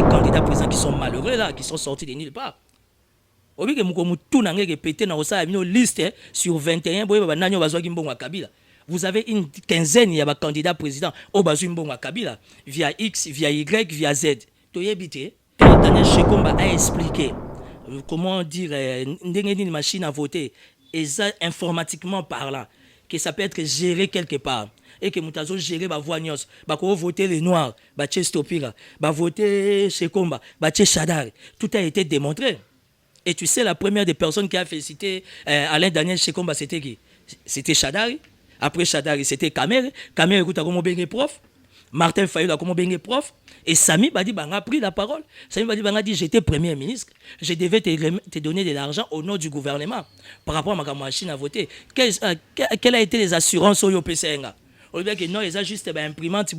des candidats présents qui sont malheureux là, qui sont sortis de nulle part. Obi que mukomutu nangé répété dans sa liste sur 21 boye ba nanyo bazwa kimbongo Kabila. Vous avez une quinzaine ya ba candidats présidents au bazwa kimbongo Kabila via X, via Y, via Z. Toyebité, Daniel Shekomba a expliqué comment dire une machine à voter et ça informatiquement parlant que ça peut être géré quelque part et que mutazo gérer ba voix nyos ba ko voter les noirs ba che Stopira ba voter Shekomba ba che Shadari, tout a été démontré. Et tu sais, la première des personnes qui a félicité Alain Daniel Shekomba, c'était qui? C'était Shadari. Après Shadari, c'était Kamer. Kamer, écoute, comment bien prof. Martin Fayou, comment bien prof. Et Sami Badi Banga a pris la parole. Sami Badi Banga a dit, j'étais premier ministre. Je devais te donner de l'argent au nom du gouvernement par rapport à ma machine à voter. Quelles a été les assurances au PCNA? On dit que non, ils ont juste imprimante.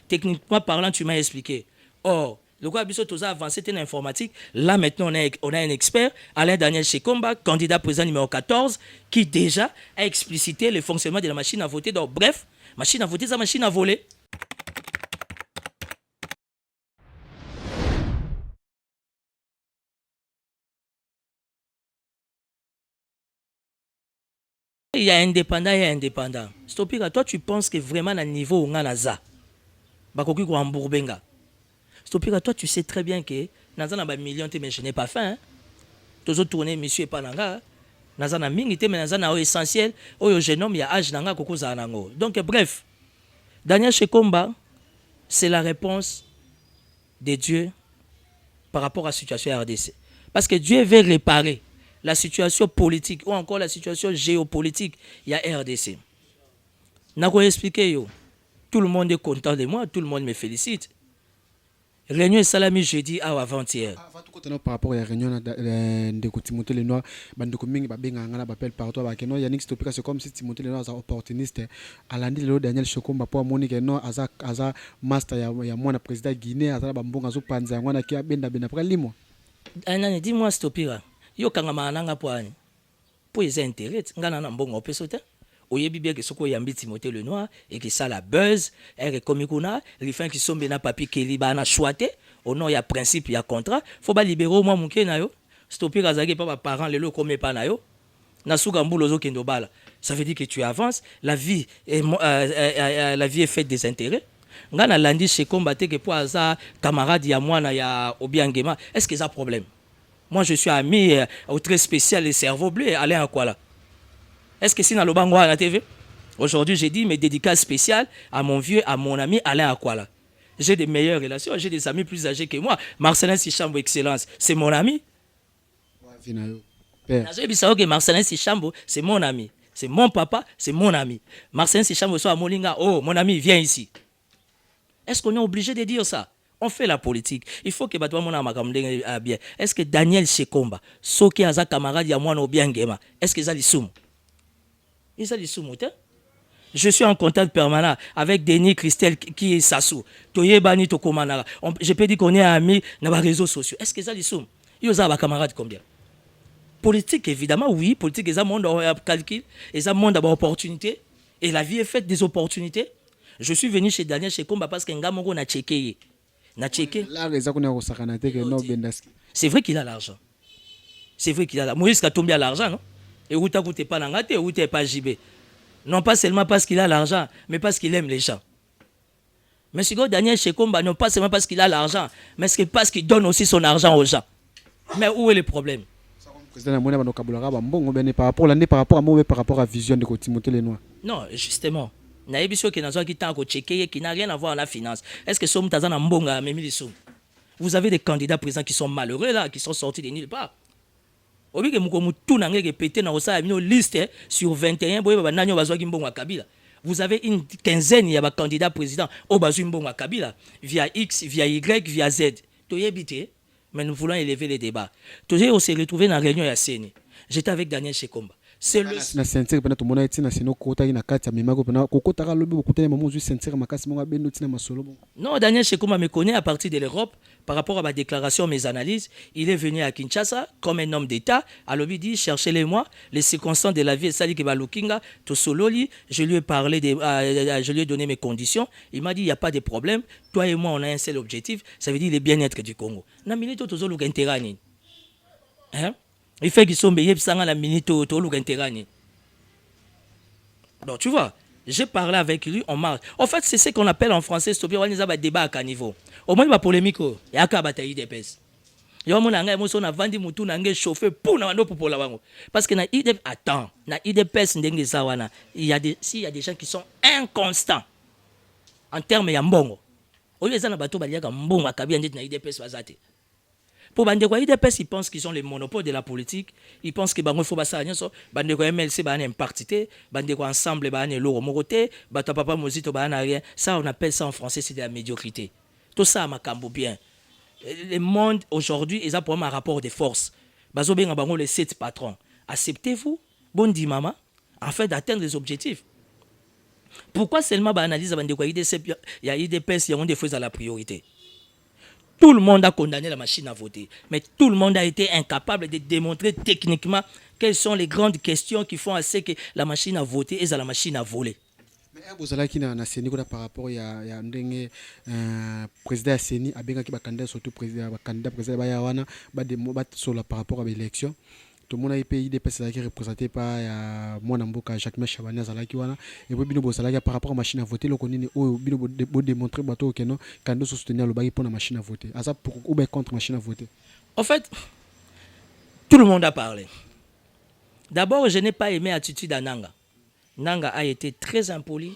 Techniquement parlant, tu m'as expliqué. Or, le quoi a avancé en informatique. Là, maintenant, on a un expert, Alain Daniel Shekomba, candidat président numéro 14, qui déjà a explicité le fonctionnement de la machine à voter. Donc, bref, machine à voter, c'est la machine à voler. Il y a indépendant et indépendant. Stopira, toi, tu penses que vraiment, à niveau où on a Naza, Bakoki ou Hambourbenga. Stopira, toi, tu sais très bien que Naza n'a pas million, mais je n'ai pas faim. Tous autres tournées, monsieur Pananga. Naza n'a mingité, mais Naza n'a essentiel. Oh, jeune homme, il y a âge nanga koko zanango. Donc, bref, Daniel Shekomba, c'est la réponse de Dieu par rapport à la situation RDC. Parce que Dieu veut réparer la situation politique ou encore la situation géopolitique. Il y a RDC. N'a expliqué yo. Tout le monde est content de moi, tout le monde me félicite. Réunion Salami jeudi à avant-hier. Par rapport à la réunion de Timothée Lenoir, Bandeko Mingi Babenga Ngana Bapel par toi, Bakeno, Yannick Stopika, c'est comme si Timothée Lenoir est opportuniste. À l'année de Daniel Shekomba pour Monique non, Aza Master, il y a moi, le président Guinée, Aza Bambonga Zupanza, Wana qui a Benda après limo. Anani, dis-moi Stopira, yo kangama nanga poani. Pour les intérêts, Ngana Nambonga Pesota. Oyebi bien que ce qu'on y a mis Timothée Lenoir et que ça la buzz, et comme il y a qui sont bien papier qui est choité, au nom il y a principe, il y a contrat, faut pas libérer au moins mon kenayo, stopper Razaki pas parents les lots comme pas nayo, nasuka mbulozo kendo bala. Ça veut dire que tu avances, la vie est faite des intérêts. Ngana landi chez combattre que pour ça camarade ya moi na ya obiangema, est-ce que ça a problème? Moi je suis ami au très spécial les cerveaux bleus, allez en quoi là? Est-ce que c'est dans le bango à la TV? Aujourd'hui, j'ai dit mes dédicaces spéciales à mon vieux, à mon ami Alain Akwala. J'ai des meilleures relations, j'ai des amis plus âgés que moi. Marcelin Sichambo, excellence, c'est mon ami. Marcelin Sichambo, c'est mon ami. C'est mon papa, c'est mon ami. Marcelin Sichambo, soit à Molinga, oh, mon ami, viens ici. Est-ce qu'on est obligé de dire ça? On fait la politique. Il faut que bien. Est-ce que Daniel Shekomba, Soki Aza camarade Yamouano Biangema, est-ce que ça les soum? Ils ont les sous-moutins. Je suis en contact permanent avec Denis Christel qui est Sassou. Toyebani Tokomanara. Je peux dire qu'on est amis dans les réseaux sociaux. Est-ce qu'ils ont les sous? Ils ont des camarades combien? Politique, évidemment, oui. Politique, ils ont un monde de calcul. Ils ont un monde d'opportunités. Et la vie est faite des opportunités. Je suis venu chez Daniel Shekomba parce qu'un gars a checké. C'est vrai qu'il a l'argent. C'est vrai qu'il a l'argent. Moïse a tombé à l'argent, non? Et où t'as coûté pas l'angate, où t'es pas JB. Non pas seulement parce qu'il a l'argent, mais parce qu'il aime les gens. Mais si Daniel Shekomba, non pas seulement parce qu'il a l'argent, mais parce qu'il donne aussi son argent aux gens. Mais où est le problème? Par rapport à la vision de Timothée Lenoir. Non, justement. Qui n'a rien à voir avec la finance. Est-ce que Somme Tazana Mbonga vous avez des candidats présents qui sont malheureux là, qui sont sortis de nulle part. Obi que mukomutu nangé répété dans sa liste sur 21 boye ba nanyo bazwa kimbongo Kabila. Vous avez une quinzaine ya ba candidats présidents au bazwa kimbongo Kabila via X, via Y, via Z. Mais nous voulons élever les débats. On s'est retrouvé dans la réunion à Séné. J'étais avec Daniel Shekomba. C'est le... na ceinture pena tomona etina sino kota ina kati ya memako pena kokota ka lobi kokota ya mamu ceinture makasi monga beno tina masolo bon. Non, Daniel Chekouma me connaît à partir de l'Europe par rapport à ma déclaration, mes analyses. Il est venu à Kinshasa comme un homme d'État. Alors il dit cherchez-les-moi les circonstances de la vie. Ça dit que Balukinga to sololi. Je lui ai parlé je lui ai donné mes conditions. Il m'a dit il y a pas de problème. Toi et moi on a un seul objectif. Ça veut dire le bien-être du Congo. Na minute to zolo interani. Hein? Il fait qu'ils sont meilleurs sans la minute to interani. Donc tu vois, j'ai parlé avec lui, on marche. En fait, c'est ce qu'on appelle en français, c'est un débat à caniveau. Au moins, il y a polémique, il y a un bataille de pèse. Il y a un émotion, on a vendu mon tour, on a chauffé pour nous pour la wango. Parce que na idée, attends, na idée pèse n'dengue zawana. Il y a des gens qui sont inconstants en termes de mbongo. Au lieu de ça, na bateau baliaka mbongo akabi na idée pèse bazate. Pour Bandeko IDPS, ils pensent qu'ils ont le monopole de la politique. Ils pensent que Bango faut basa nyonso, Bandeko MLC ba un parti, Bandeko ensemble ba un loro moroté, Bata papa mozito ba rien. Ça on appelle ça en français c'est de la médiocrité. Tout ça makambo bien. Le monde aujourd'hui, ils ont pour un rapport de force. Bazo benga bango les 7 patrons. Acceptez-vous, bon dit maman, afin d'atteindre les objectifs. Pourquoi seulement ba analyse Bandeko IDPS, il y a IDPS, il y a des fois à la priorité. Tout le monde a condamné la machine à voter, mais tout le monde a été incapable de démontrer techniquement quelles sont les grandes questions qui font assez que la machine à voter est à la machine à voler. Mais vous allez qui na Seni par rapport ya ndenge président ya Seni abenga ki ba candidat surtout président ba candidat président ba ya wana ba sur par rapport à l'élection. Tout le monde a pays des personnes qui représenté par moi Namboka Jacques Chabania Zalaki wana et puis bino bosalaki par rapport à machine à voter le konini o bino bo démontrer bateau que non candidat soutenir le bagi pour la machine à voter à ça pour ou bien contre machine à voter. En fait, tout le monde a parlé. D'abord, je n'ai pas aimé l'attitude à Nanga. Nanga a été très impoli,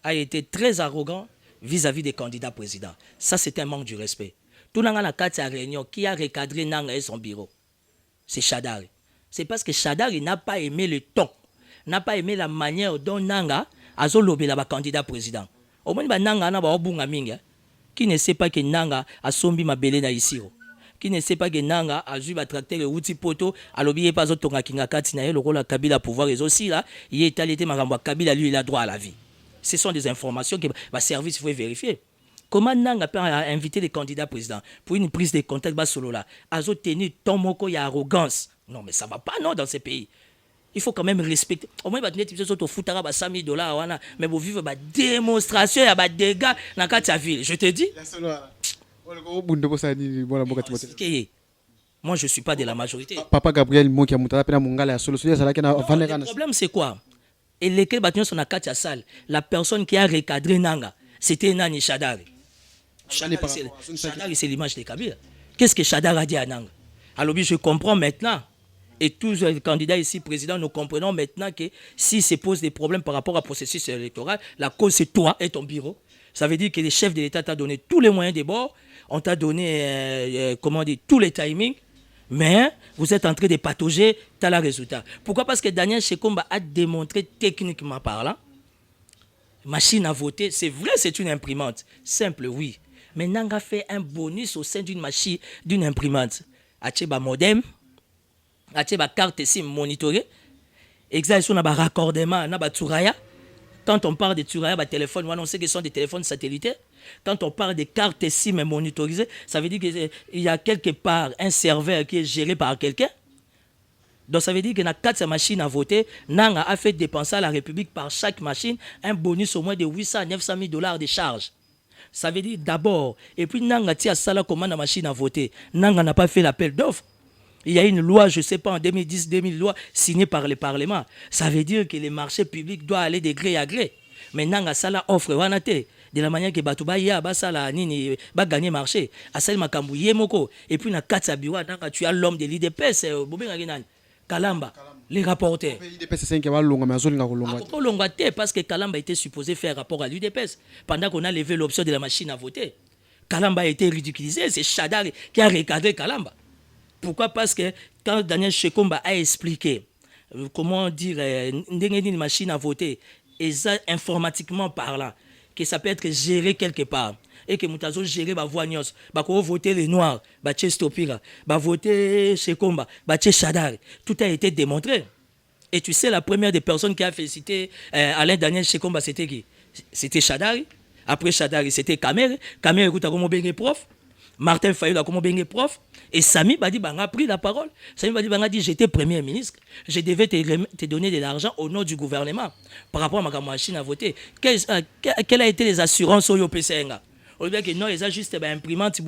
a été très arrogant vis-à-vis des candidats présidents. Ça, c'est un manque de respect. Tout Nanga na kati ya réunion qui a recadré Nanga et son bureau, c'est Chadari. C'est parce que Chadari n'a pas aimé le ton, n'a pas aimé la manière dont Nanga a lobé la candidat président. Au moins, Nanga n'a pas obunga mingi, qui ne sait pas que Nanga a sombi ma belé na isiro, qui ne sait pas que Nanga a joué à tracter le outil poto, a lobby pas autre tonga kinga katina le rôle à Kabila pouvoir et aussi là, il est allé Maramba Kabila lui il a droit à la vie. Ce sont des informations que le service faut vérifier. Comment Nanga peut inviter les candidats présidents pour une prise de contact bas solo là, azo tenu ton moko ya arrogance. Non mais ça va pas non dans ces pays. Il faut quand même respecter. Au moins, il y a des foutara ba $100, mais vous vivez une démonstration, il y a des dégâts dans la ville. Je te dis. Moi, je ne suis pas de la majorité. Papa Gabriel Moki Mutala Pena Mungala solo. Le problème, c'est quoi? Et lesquels bâtiments sont dans la salle. La personne qui a recadré Nanga, c'était Nani Chadari. Chadari, c'est l'image de Kabila. Qu'est-ce que Chadari a dit à Nanga? Alors, je comprends maintenant. Et tous les candidats ici, présidents, nous comprenons maintenant que si se pose des problèmes par rapport au processus électoral, la cause c'est toi et ton bureau. Ça veut dire que le chef de l'État t'a donné tous les moyens de bord, on t'a donné tous les timings, mais vous êtes en train de patauger, tu as le résultat. Pourquoi? Parce que Daniel Chekomba a démontré techniquement parlant, machine à voter, c'est vrai, c'est une imprimante. Simple, oui. Mais Nanga fait un bonus au sein d'une machine, d'une imprimante. Acheba modem, acheba carte SIM monitorée, exactement na ba raccordement na ba Tsuraya. Quand on parle de Tsuraya, ba téléphone, on sait que ce sont des téléphones satellitaires. Quand on parle de cartes SIM monitorisées, ça veut dire qu'il y a quelque part un serveur qui est géré par quelqu'un. Donc ça veut dire que dans 4 machines à voter, Nanga a fait dépenser à la République par chaque machine un bonus au moins de 800 à 900 000 $ de charges. Ça veut dire d'abord, et puis Nanga tia sala comment la machine à voter. Nanga n'a pas fait l'appel d'offres. Il y a une loi, je ne sais pas, en 2010-2000, loi signée par le Parlement. Ça veut dire que les marchés publics doivent aller de gré à gré. Mais Nanga sala offre wanate de la manière que Batouba ya basala nini ba gagner marché. Asal makambu yemoko et puis na katsa biwa Nanga tu as l'homme de l'IDPS bobenga nani Kalamba. Les rapporteurs. Parce que Kalamba était supposé faire rapport à l'UDPS pendant qu'on a levé l'option de la machine à voter. Kalamba a été ridiculisé, c'est Chadar qui a recadré Kalamba. Pourquoi? Parce que quand Daniel Chekomba a expliqué comment dire une machine à voter, et ça informatiquement parlant, que ça peut être géré quelque part, et que Moutazo géré va voix nyos, va voter les noirs, va Stopira, va voter Chekomba, va Chadar, tout a été démontré. Et tu sais, la première des personnes qui a félicité Alain Daniel Shekomba, c'était qui? C'était Chadari. Après Chadari, c'était Kamere. Kamere, écoute, comment bien prof. Martin Fayou, comment bien prof. Et Sami Badi Banga a pris la parole. Sami Badi Banga a dit, j'étais premier ministre. Je devais te donner de l'argent au nom du gouvernement par rapport à ma machine à voter. Quelles a été les assurances au PCNA? On dit que non, ils ont juste imprimante.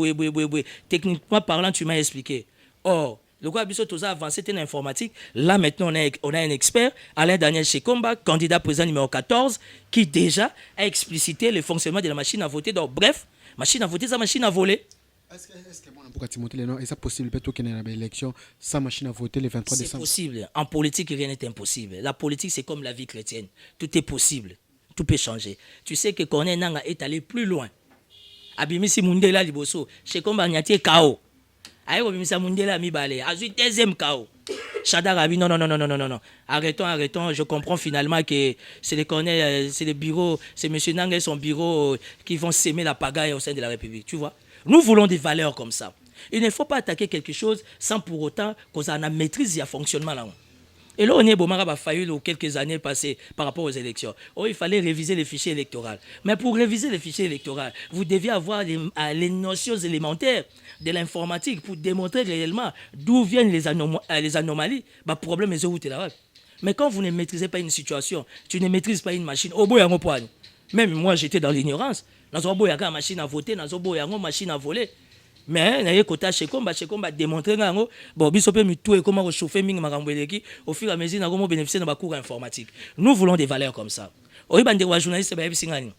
Techniquement parlant, tu m'as expliqué. Or, le quoi Bissot a avancé en informatique. Là, maintenant, on a un expert, Alain Daniel Shekomba, candidat président numéro 14, qui déjà a explicité le fonctionnement de la machine à voter. Donc, bref, machine à voter, c'est la machine à voler. Est-ce que pour Timothée Lenoir, est-ce possible peut-être qu'il y ait une élection sans machine à voter le 23 décembre? C'est possible. En politique, rien n'est impossible. La politique, c'est comme la vie chrétienne. Tout est possible. Tout peut changer. Tu sais que Corneille Nangaa est allé plus loin. Abimisi Mundela Liboso, Shekomba Nyati KO. Aïe, Abimisi Mundela Mibale. Azui deuxième KO. Chadar a dit non. Arrêtons. Je comprends finalement que c'est les Corneille, c'est les bureaux, c'est M. Nangaa et son bureau qui vont s'aimer la pagaille au sein de la République. Tu vois? Nous voulons des valeurs comme ça. Il ne faut pas attaquer quelque chose sans pour autant qu'on ait une maîtrise du fonctionnement là. Et là, on est bon, failli quelques années passées par rapport aux élections. Oh, il fallait réviser les fichiers électoraux. Mais pour réviser les fichiers électoraux, vous deviez avoir les notions élémentaires de l'informatique pour démontrer réellement d'où viennent les anomalies. Le problème est où tu es là. Mais quand vous ne maîtrisez pas une situation, tu ne maîtrises pas une machine. Oh, boy, même moi, j'étais dans l'ignorance. Dans un boy, il y a une machine à voter, dans un boy, il y a une machine à voler. Mais il y a côté Shekomba démontrer que bon biso peut tout comment chauffer ming makamboleki au fur et à mesure na comment bénéficier de cours informatique. Nous voulons des valeurs comme ça. Oyi bande wa journaliste ba bisingani.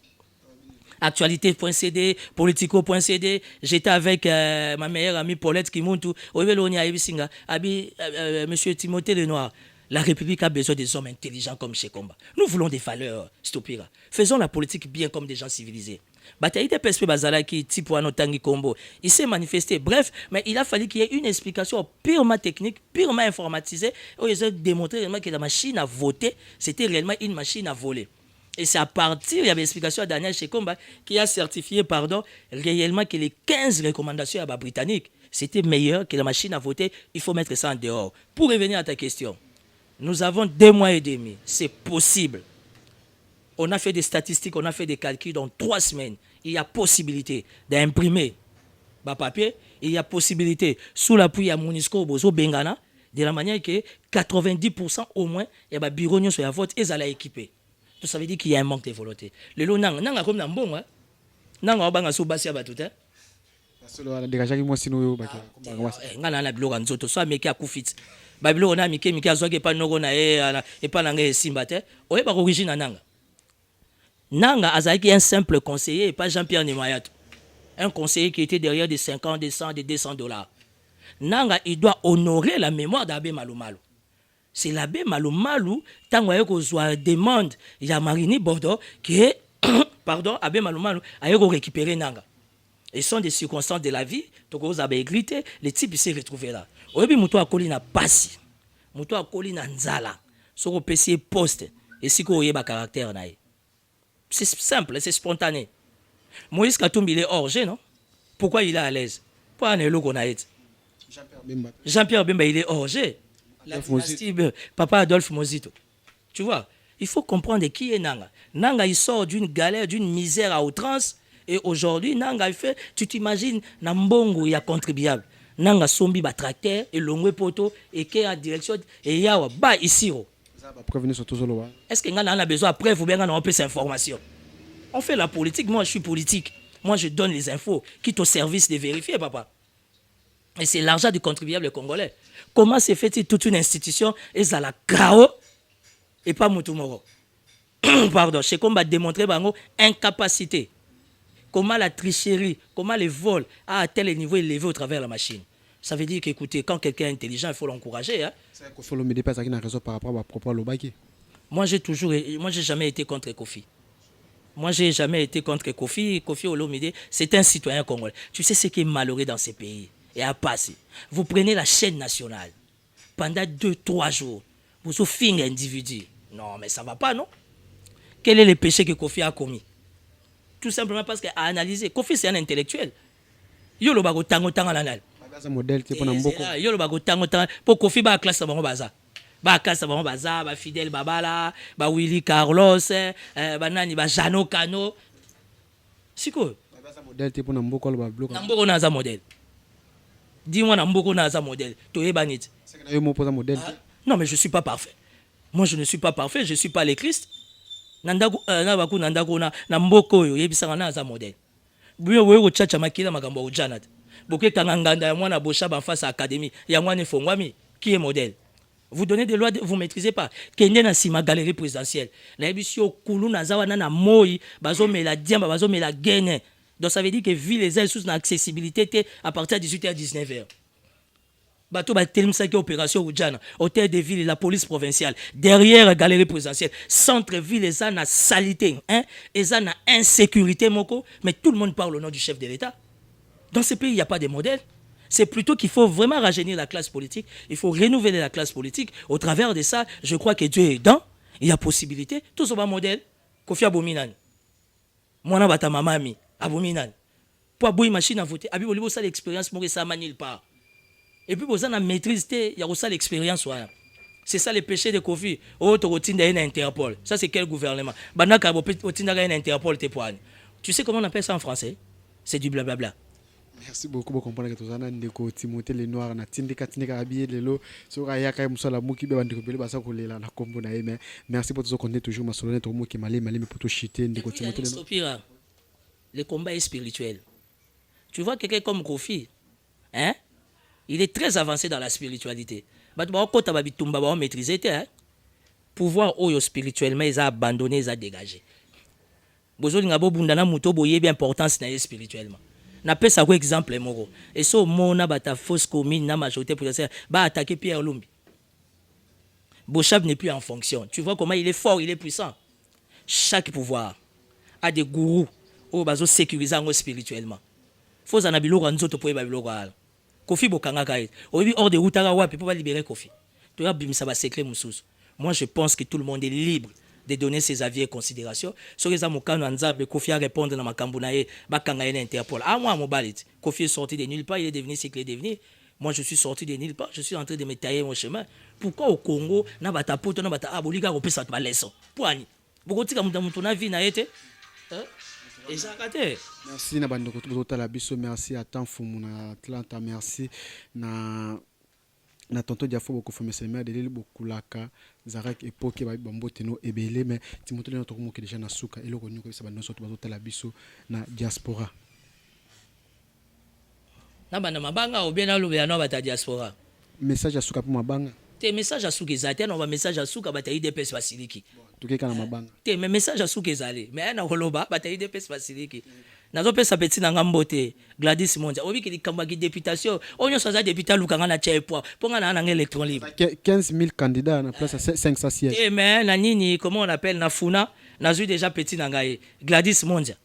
Actualité.cd, politico.cd, j'étais avec ma meilleure amie Paulette Kimuntu, oyi lo ni abisinga, abi monsieur Timothée Lenoir. La République a besoin des hommes intelligents comme Shekomba. Nous voulons des valeurs, stupira. Faisons la politique bien comme des gens civilisés. Bataïde PSP Bazala qui type Tangi Combo, il s'est manifesté. Bref, mais il a fallu qu'il y ait une explication purement technique, purement informatisée, où ils ont démontré réellement que la machine à voter, c'était réellement une machine à voler. Et c'est à partir, il y avait l'explication à Daniel Shekomba qui a certifié, réellement que les 15 recommandations à la Britannique, c'était meilleur que la machine à voter. Il faut mettre ça en dehors. Pour revenir à ta question, nous avons 2 mois et demi. C'est possible. On a fait des statistiques, on a fait des calculs dans 3 semaines. Il y a possibilité d'imprimer le papier. Il y a possibilité, sous l'appui à Monisco, Bozo, Bengana, de la manière que 90% au moins, il y a un bureau sur la vote et ça l'a équipé. Ça veut dire qu'il y a un manque de volonté. Le lot, nanga comme dans bon, hein. Nanga obanga sous basia batute. Dégagé moi sinon ngana na bilo nzoto so ameki akufit. Ba bilo na miki azoke pa noko na e pa nanga esimba te. Oye ba origine nanga. Nanga Azaki est un simple conseiller et pas Jean-Pierre Nemayat. Un conseiller qui était derrière des 50, des 100, des $200. Nanga, il doit honorer la mémoire d'Abbé Malumalu. C'est l'abbé Malumalu, tant qu'on a demande, il y a Marini Bordeaux qui est, pardon, Abbé Malumalu a récupéré Nanga. Et ce sont des circonstances de la vie, donc vous avez grité, les types s'est retrouvé là. Aujourd'hui, Moutou a collé na passi, Moutou a collé na nzala, sur le PC poste, et si vous avez un caractère naï. C'est simple, c'est spontané. Moïse Katumbi, il est hors jeu, non? Pourquoi il est à l'aise? Pourquoi il est là? Jean-Pierre Bemba, il est hors jeu. La dynastie, Papa Adolphe Mozito. Tu vois, il faut comprendre qui est Nanga. Nanga, il sort d'une galère, d'une misère à outrance. Et aujourd'hui, Nanga, il fait, tu t'imagines, Nambongo, il y a contribuable. Nanga, Sombi, tracteur, et Longwe Poto, et qui est en direction, et Yawa, bah, ici, est-ce que nous a besoin après vous bien on peut cette information? On fait la politique, moi je suis politique. Moi je donne les infos, quitte au service de vérifier, papa. Et c'est l'argent du contribuable congolais. Comment se fait-il toute une institution et ça la KO et pas Moutoumoro? Pardon, c'est comme démontrer bango incapacité. Comment la tricherie, comment les vols à tel niveau élevé au travers de la machine. Ça veut dire qu'écoutez, quand quelqu'un est intelligent, il faut l'encourager. Hein? Moi, j'ai jamais été contre Kofi. Moi, j'ai jamais été contre Kofi. Kofi Olomide, c'est un citoyen congolais. Tu sais ce qui est malheureux dans ces pays et à passer. Vous prenez la chaîne nationale pendant 2-3 jours. Vous souffrez un individu. Non, mais ça ne va pas, non? Quel est le péché que Kofi a commis? Tout simplement parce qu'à analyser. Kofi, c'est un intellectuel. Yo lo bago tango tango lanal. Pour Kofi ba classe bango baza. bakasa bango baza ba Fidel Babala ba Willy Carlos banani ba Jano Kano siko modèle te pour Nambo kolo ba bloc Nambo na za modèle dis-moi Nambo na za modèle to ebanit c'est que na yo mo posa modèle non mais je suis pas parfait moi je ne suis pas parfait je suis pas le Christ nandako na baku nandako na mboko yo yebisanga na za modèle buyo wewe chacha makila makambo ujanat boke kanganganda ya mwana bosha ba face académie ya mwana fongwami qui est modèle. Vous donnez des lois, vous ne maîtrisez pas. Kende na sima galerie présidentielle. La ébisio kulu na zawana na moi, bazo me la diamba, bazo me la gaine. Donc ça veut dire que ville les ailes sous une accessibilité à partir de 18h à 19h. Bateau ba telim sa ki opération Oudjana, hôtel de ville, la police provinciale, derrière galerie présidentielle, centre-ville, les gens na salité, hein, les gens na insécurité moko, mais tout le monde parle au nom du chef de l'État. Dans ce pays, il n'y a pas de modèle. C'est plutôt qu'il faut vraiment rajeunir la classe politique. Il faut renouveler la classe politique. Au travers de ça, je crois que Dieu est dans. Il y a possibilité. Tout ce modèle, Kofi Abominan. Moi, bata mamami, Abominan. Pour abouiller machine à voter, abi bolibo ça l'expérience, moi ça manille pas. Et puis vous en avez maîtrisé, il y a aussi l'expérience. C'est ça le péché de Kofi. Oh, tu retiens un Interpol. Ça c'est quel gouvernement? Banaka retiens un Interpol te poigne. Tu sais comment on appelle ça en français? C'est du blablabla. Merci beaucoup pour comprendre que tozana ndeko Timothée Lenoir na tindika habillé lelo so aya kai musala muki be bandeko pele basa kolela na kombo na yeme. Merci pour tout connaître toujours ma solone to muki malé mais pour tout chiter ndeko Timothée Lenoir. Le combat est spirituel. Tu vois quelqu'un comme Kofi, hein? Il est très avancé dans la spiritualité. Bah tu ko ta bitumba ba maîtriser hein? Pouvoir oyo spirituellement ils a abandonné, ils a dégagé. Bozoli ngabo bundana muto boye bien importance na spirituellement. Na pesa ko exemple moko et so mona bata fausse commune na majorité présidentielle ba attaquer Pierre Lumbi. Bochab n'est plus en fonction. Tu vois comment il est fort, il est puissant. Chaque pouvoir a des gourous au bazo sécuriser spirituellement. Faut en abiloko nzoto po ba biloko ala. Kofi bokanga kai. Obi hors de route ara wapi pour libérer Kofi. Tu as bimisa ba secret mususu. Moi je pense que tout le monde est libre de donner ses avis et considérations. Sur les amokano Nzambe, Kofi a répondre dans ma kambunaye, bakanga yen Interpol. Ah moi mon balit, Kofi est sorti de nulle part, il est devenu ce qu'il est devenu. Moi je suis sorti de nulle part, je suis en train de me tailler mon chemin. Pourquoi au Congo na bata poto na bata aboliga ko pesa ba leçon. Poani. Bokotika mutu na vie na été. Et ça raté. Merci na bando ko totala biso, merci à temps fumu na Atlanta, merci na tonto diafo beaucoup fait mes de l'île bokulaka zarak époque ba bamboteno ebele mais Timothée Lenoir to ko déjà na suka et le connu que ça ba noso to tala biso na diaspora na bana mabanga ou bien na lobe na bata diaspora message à suka pour mabanga te message à suka ezate na ba message à suka bata IDPS faciliki to ke kana mabanga te mais message à suka ezale mais na holoba bata IDPS faciliki nazo pesa petit na ngambote Gladys Mondia obi ki likamba ki députation onyo saza député lukanga na chai poa ponga na électron libre 15 000 candidats na place à 500 sièges et mais na nini comment on appelle na funa nazo déjà petit na ngai Gladys Mondia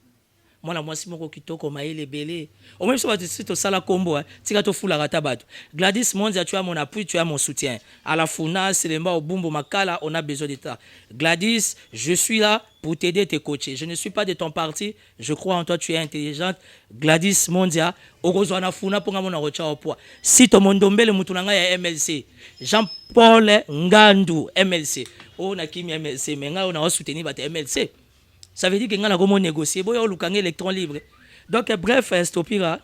mwana mwasi moko kitoko maile belé au même so batisi to sala kombo tika to fula rata bato Gladys Mondia tu as mon appui tu as mon soutien à la funa Selemba Obumbo Makala on a besoin de toi Gladys je suis là pour t'aider te coacher je ne suis pas de ton parti je crois en toi tu es intelligente Gladys Mondia okozwa na funa ponga mona rocha opwa si to mondombele mutu nanga ya MLC Jean-Paul Ngandu MLC o na kimi MLC menga on a soutenir ba MLC. Ça veut dire que nous avons négocié, nous avons un électron libre. Donc, bref, Stopira,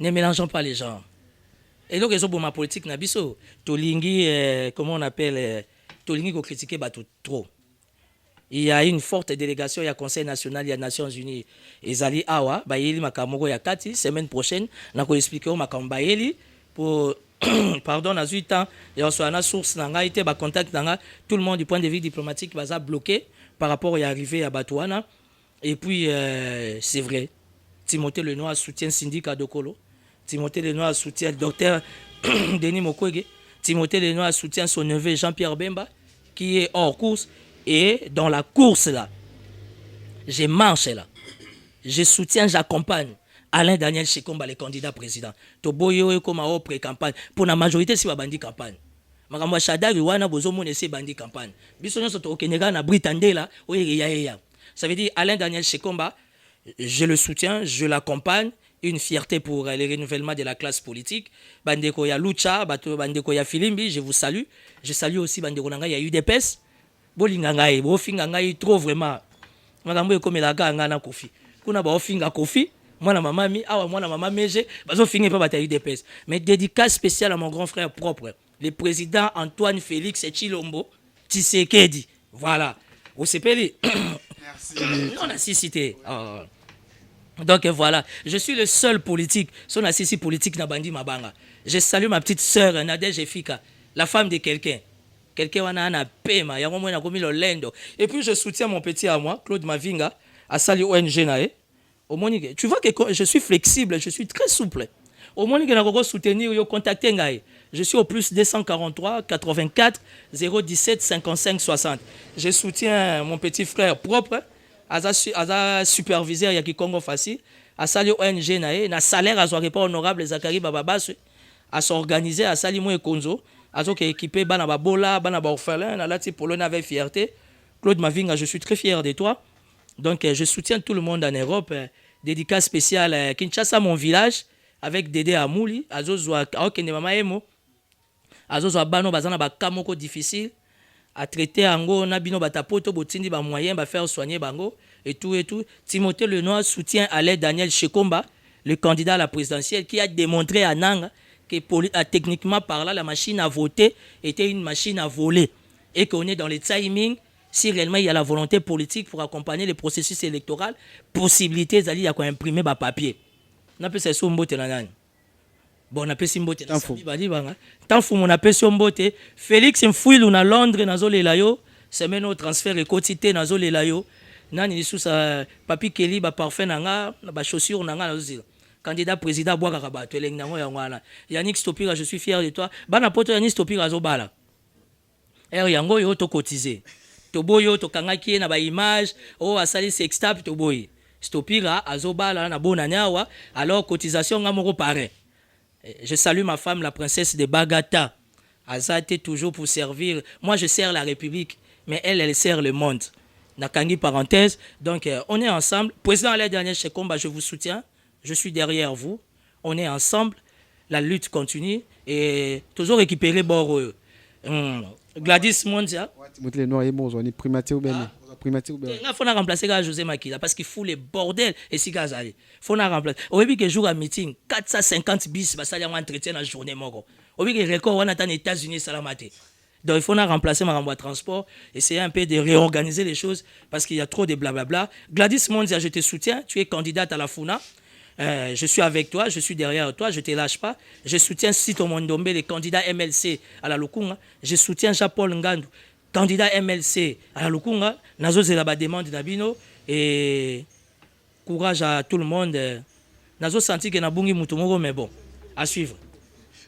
ne mélangeons pas les gens. Et donc, ils ont ma politique, Tolingi, comment on appelle, Tolingi, qui critiquer trop. Il y a une forte délégation, il y a Conseil national, il y a Nations Unies. Et Zali Awa, Bayeli Makamoko Yakati, semaine prochaine, nous allons expliquer Makambayeli pour. Pardon, à 8 ans, il y a une source, contact, tout le monde du point de vue diplomatique va bloquer par rapport à l'arrivée à Batouana. Et puis, c'est vrai, Timothée Lenoir soutient syndicat de Kolo. Timothée Lenoir soutient le docteur Denis Mukwege. Timothée Lenoir soutient son neveu Jean-Pierre Bemba, qui est hors course. Et dans la course, là, je marche là. Je soutiens, j'accompagne Alain Daniel Chikomba, le candidat président. Toboyo comme à pré-campagne. Pour la majorité, c'est la bandi campagne. Makamwa Shadari wana bozo mone se bandi campagne. Biso nyoso to kenega na Britande là, oye ya. Ça veut dire Alain Daniel Chikomba, je le soutiens, je l'accompagne une fierté pour le renouvellement de la classe politique. Bandeko ya Lucha, bandeko ya Filimbi, je vous salue. Je salue aussi bandeko nanga ya UDPS. Bolinga ngai, bo finga ngai trop vraiment. Makambo comme la ganga na Kofi. Kuna ba finga Kofi, moi na mama mi, awa moi na mama meje, bazo finga pas bataille UDPS. Mais dédicace spéciale à mon grand frère propre, le président Antoine Félix Tshilombo Tshisekedi. Voilà. Vous savez, merci. On a cité. Oh. Donc voilà, je suis le seul politique, son assistant politique na bandi mabanga. Je salue ma petite sœur Nadège Efika, la femme de quelqu'un. Quelqu'un wana na pema, yango mwana komi lo lendo. Et puis je soutiens mon petit à moi, Claude Mavinga, à Sali ONG nae. Au Monique, tu vois que je suis flexible, je suis très souple. Au Monique na koko soutenir yo contacter ngai. Je suis au plus 243 84 017 55 60. Je soutiens mon petit frère propre. Aza superviseur ya Kikongo Facile, à sali ONG nae na salaire à pas honorable Zakari Bababas à s'organiser à sali mo konzo azo ke équipé bana babola bana ba orphelin na lati polo na avec fierté. Claude Mavinga, je suis très fier de toi. Donc je soutiens tout le monde en Europe. Dédicace spéciale Kinshasa, mon village, avec Dédé Amouli azo zwa okende mama emo azo zwa bano bazana ba kamoko difficile à traiter ango na bino batapoto botindi ba moyen ba faire soigner bango et tout et tout. Timothée Lenoir soutient Alain Daniel Shekomba, le candidat à la présidentielle, qui a démontré à Nang que techniquement parlant la machine à voter était une machine à voler et qu'on est dans le timing. Si réellement il y a la volonté politique pour accompagner le processus électoral, possibilité d'aller à imprimer ba papier. Na pe c'est sombote na nani. Bon, on appelle Simbote. Tant fou mon appel Simbote. Félix Mfouilou na Londres, nazo le layo. Semaine au transfert et quotité nazo le layo. Nani sous sa papi Kelly, ba parfait nanga, ba chaussure nanga nazo. Candidat président bois karabat. Tu es l'engango ya ngwana. Yannick Stopira, je suis fier de toi. Bana poto Yannick Stopira zo bala. Yango yo to cotiser. To boyo to kangaki na ba image. Oh asali sextap to boy. Stopira azo bala na bona nyawa. Alors cotisation ngamoko pareil. Je salue ma femme, la princesse de Bagata. Azate toujours pour servir. Moi, je sers la République, mais elle sert le monde. Nakangi parenthèse. Donc, on est ensemble. Président Alain Daniel Shekomba, je vous soutiens. Je suis derrière vous. On est ensemble. La lutte continue. Et toujours récupérer bord. Gladys Mondia. Il faut remplacer José Makila parce qu'il fout les bordels et si gazali. Il faut remplacer. Au début que jour à meeting 450 bis ça y a un entretien la journée moko. Au début que record on attend les États-Unis salamate. Donc il faut remplacer ma de transport, essayer un peu de réorganiser les choses parce qu'il y a trop de blablabla. Gladys Mondia, je te soutiens, tu es candidate à la FUNA. Je suis avec toi, je suis derrière toi, je ne te lâche pas. Je soutiens Sito Mondombe, le candidat MLC à la Lukunga. Je soutiens Jean-Paul Ngandou, candidat MLC à la Lukunga. Nazo Zelaba demande Nabino et courage à tout le monde. Nazo senti que Nabungi Mutumoro, mais bon, à suivre.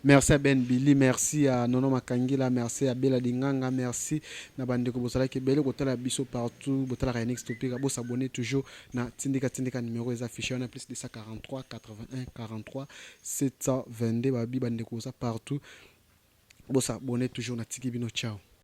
Merci à Ben Billy, merci à Nono Makangila, merci à Bella Dinganga, merci à Bandeko Bosala qui est belle, Botala Bisso partout, Botala Renix Topika, vous s'abonnez toujours na Tindika numéro est affiché, on a plus de 143 81 43 722 Babi Bandeko partout, vous s'abonnez toujours na Tiki Bino, ciao.